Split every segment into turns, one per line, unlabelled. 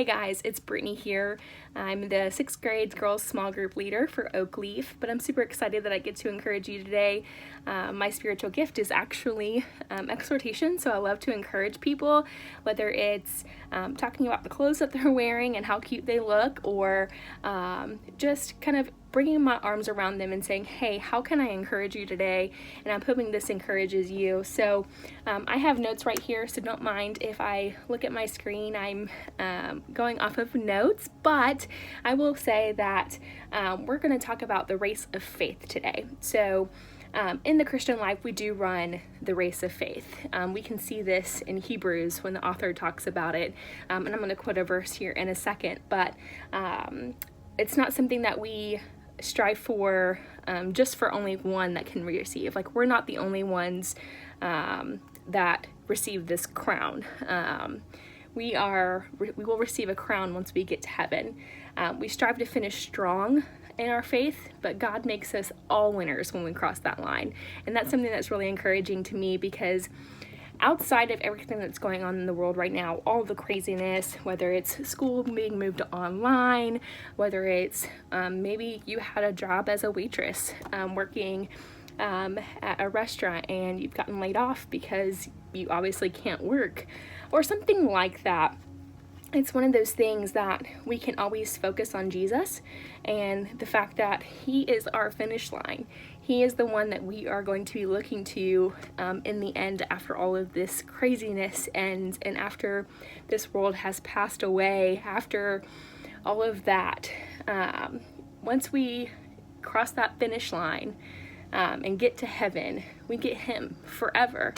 Hey guys, it's Brittany here. I'm the 6th grade girls small group leader for Oak Leaf, but I'm super excited that I get to encourage you today. My spiritual gift is actually exhortation, so I love to encourage people, whether it's talking about the clothes that they're wearing and how cute they look, or just kind of bringing my arms around them and saying, hey, how can I encourage you today? And I'm hoping this encourages you. So I have notes right here, so don't mind if I look at my screen. I'm going off of notes, but I will say that we're going to talk about the race of faith today. So in the Christian life, we do run the race of faith. We can see this in Hebrews when the author talks about it, and I'm going to quote a verse here in a second, but it's not something that we strive for just for only one that can receive. Like, we're not the only ones that receive this crown. We will receive a crown once we get to heaven. We strive to finish strong in our faith, but God makes us all winners when we cross that line. And that's something that's really encouraging to me, because outside of everything that's going on in the world right now, all the craziness, whether it's school being moved to online, whether it's maybe you had a job as a waitress working at a restaurant and you've gotten laid off because you obviously can't work, or something like that. It's one of those things that we can always focus on Jesus and the fact that He is our finish line. He is the one that we are going to be looking to in the end, after all of this craziness and after this world has passed away, after all of that. Once we cross that finish line and get to heaven, we get Him forever.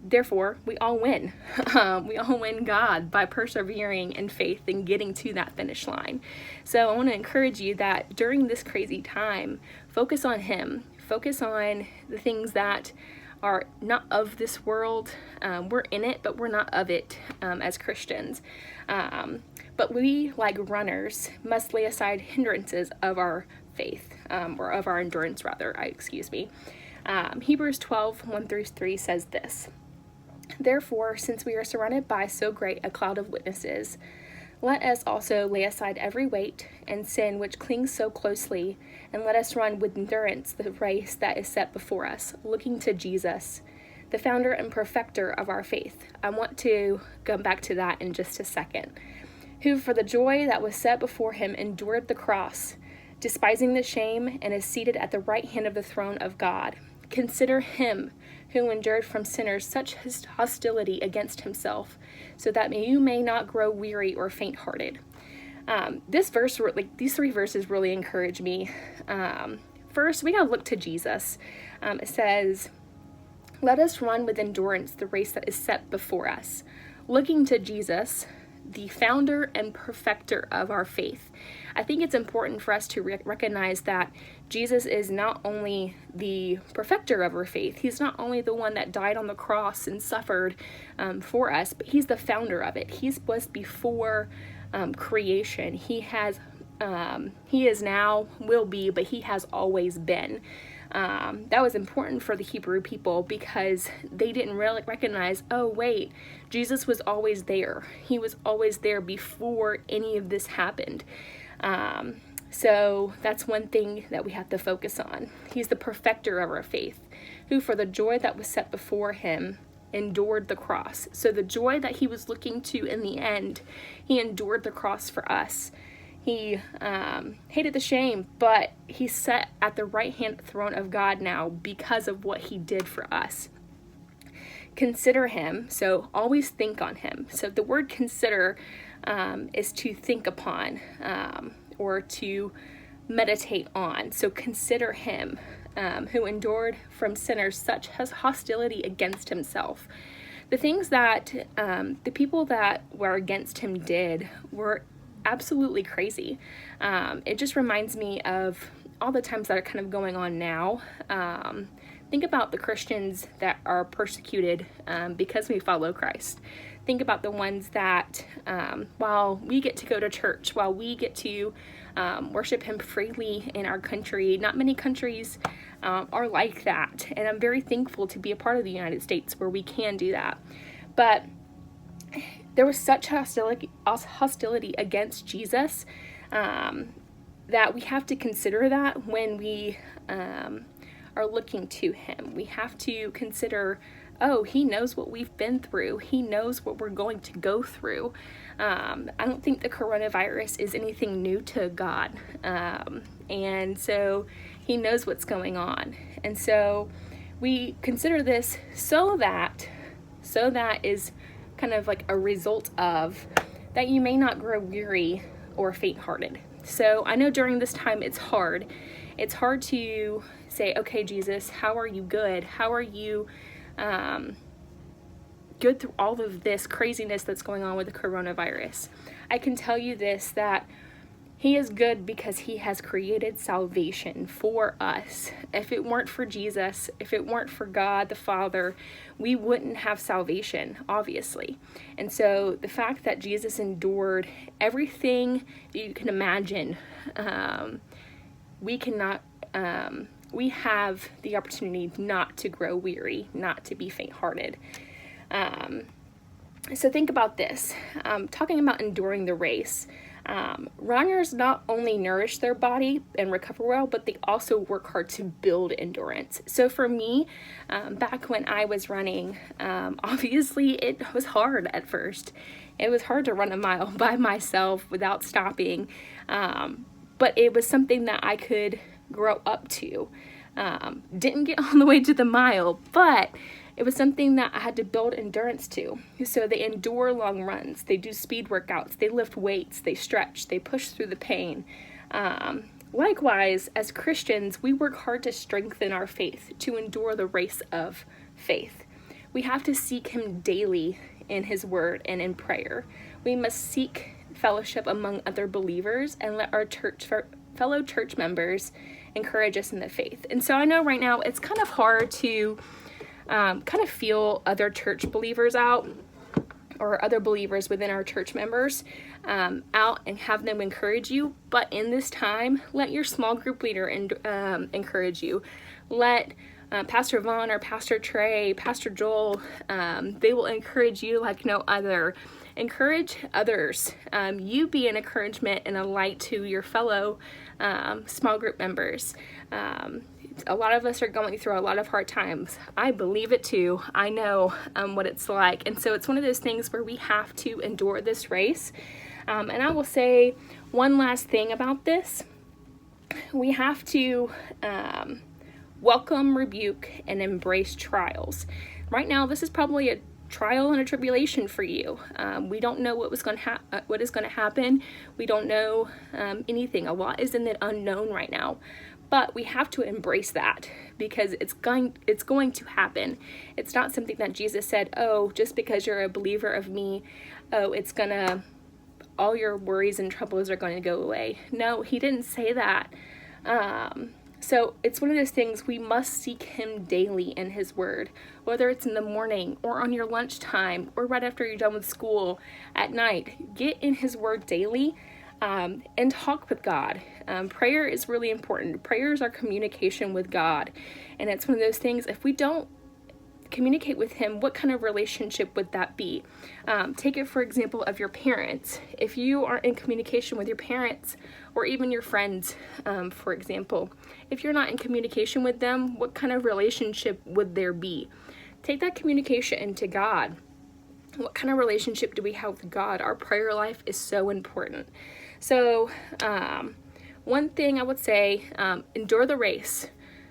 Therefore, we all win. We all win God by persevering in faith and getting to that finish line. So I want to encourage you that during this crazy time, focus on Him. Focus on the things that are not of this world. We're in it, but we're not of it as Christians. But we, like runners, must lay aside hindrances of our faith, or of our endurance, rather. Hebrews 12:1-3 says this: Therefore, since we are surrounded by so great a cloud of witnesses, let us also lay aside every weight and sin which clings so closely, and let us run with endurance the race that is set before us, looking to Jesus, the founder and perfecter of our faith. I want to go back to that in just a second. Who for the joy that was set before Him endured the cross, despising the shame, and is seated at the right hand of the throne of God. Consider Him who endured from sinners such hostility against Himself, so that you may not grow weary or faint-hearted. These three verses really encourage me. First, we gotta look to Jesus. It says, let us run with endurance the race that is set before us, looking to Jesus, the founder and perfecter of our faith. I think it's important for us to recognize that Jesus is not only the perfecter of our faith, He's not only the one that died on the cross and suffered for us, but He's the founder of it. He was before creation. He is now, will be, but He has always been. That was important for the Hebrew people, because they didn't really recognize, oh wait, Jesus was always there. He was always there before any of this happened. So that's one thing that we have to focus on. He's the perfecter of our faith, who for the joy that was set before Him endured the cross. So the joy that He was looking to in the end, He endured the cross for us. He hated the shame, but He's set at the right hand throne of God now because of what He did for us. Consider Him, so always think on Him. So the word consider is to think upon, or to meditate on. So consider Him who endured from sinners such hostility against Himself. The things that the people that were against Him did were absolutely crazy. It just reminds me of all the times that are kind of going on now. Think about the Christians that are persecuted because we follow Christ. Think about the ones that while we get to go to church, while we get to worship Him freely in our country, not many countries are like that. And I'm very thankful to be a part of the United States where we can do that. But there was such hostility against Jesus, that we have to consider that when we are looking to him. We have to consider, oh, he knows what we've been through. He knows what we're going to go through. I don't think the coronavirus is anything new to God. And so he knows what's going on. And so we consider this so that is kind of like a result of that you may not grow weary or faint-hearted. So I know during this time it's hard. It's hard to say, okay, Jesus, how are you good? How are you good through all of this craziness that's going on with the coronavirus? I can tell you this, that he is good because he has created salvation for us. If it weren't for Jesus, if it weren't for God the Father, we wouldn't have salvation, obviously. And so the fact that Jesus endured everything that you can imagine, we have the opportunity not to grow weary, not to be faint-hearted. So think about this. Talking about enduring the race. Runners not only nourish their body and recover well, but they also work hard to build endurance. So for me, back when I was running, obviously it was hard at first. It was hard to run a mile by myself without stopping, but it was something that I could grow up to. Didn't get all the way to the mile, but it was something that I had to build endurance to. So they endure long runs, they do speed workouts, they lift weights, they stretch, they push through the pain. Likewise, as Christians, we work hard to strengthen our faith, to endure the race of faith. We have to seek him daily in his word and in prayer. We must seek fellowship among other believers and let our fellow church members encourage us in the faith. And so I know right now it's kind of hard to kind of feel other church believers out, or other believers within our church members out, and have them encourage you. But in this time, let your small group leader encourage you. Let Pastor Vaughn or Pastor Trey, Pastor Joel, they will encourage you like no other. Encourage others. You be an encouragement and a light to your fellow small group members. A lot of us are going through a lot of hard times. I believe it too. I know what it's like. And so it's one of those things where we have to endure this race. And I will say one last thing about this. We have to welcome, rebuke, and embrace trials. Right now, this is probably a trial and a tribulation for you. We don't know what is going to happen. We don't know anything. A lot is in the unknown right now. But we have to embrace that, because it's going to happen. It's not something that Jesus said, oh, just because you're a believer of me, oh, all your worries and troubles are going to go away. No, he didn't say that. So it's one of those things, we must seek him daily in his word, whether it's in the morning or on your lunchtime or right after you're done with school at night. Get in his word daily. And talk with God. Prayer is really important. Prayer is our communication with God. And it's one of those things, if we don't communicate with him, what kind of relationship would that be? Take it, for example, of your parents. If you aren't in communication with your parents, or even your friends, for example, if you're not in communication with them, what kind of relationship would there be? Take that communication into God. What kind of relationship do we have with God? Our prayer life is so important. So one thing I would say, endure the race,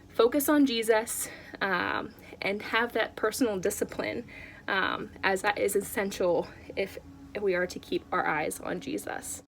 focus on Jesus, and have that personal discipline, as that is essential if we are to keep our eyes on Jesus.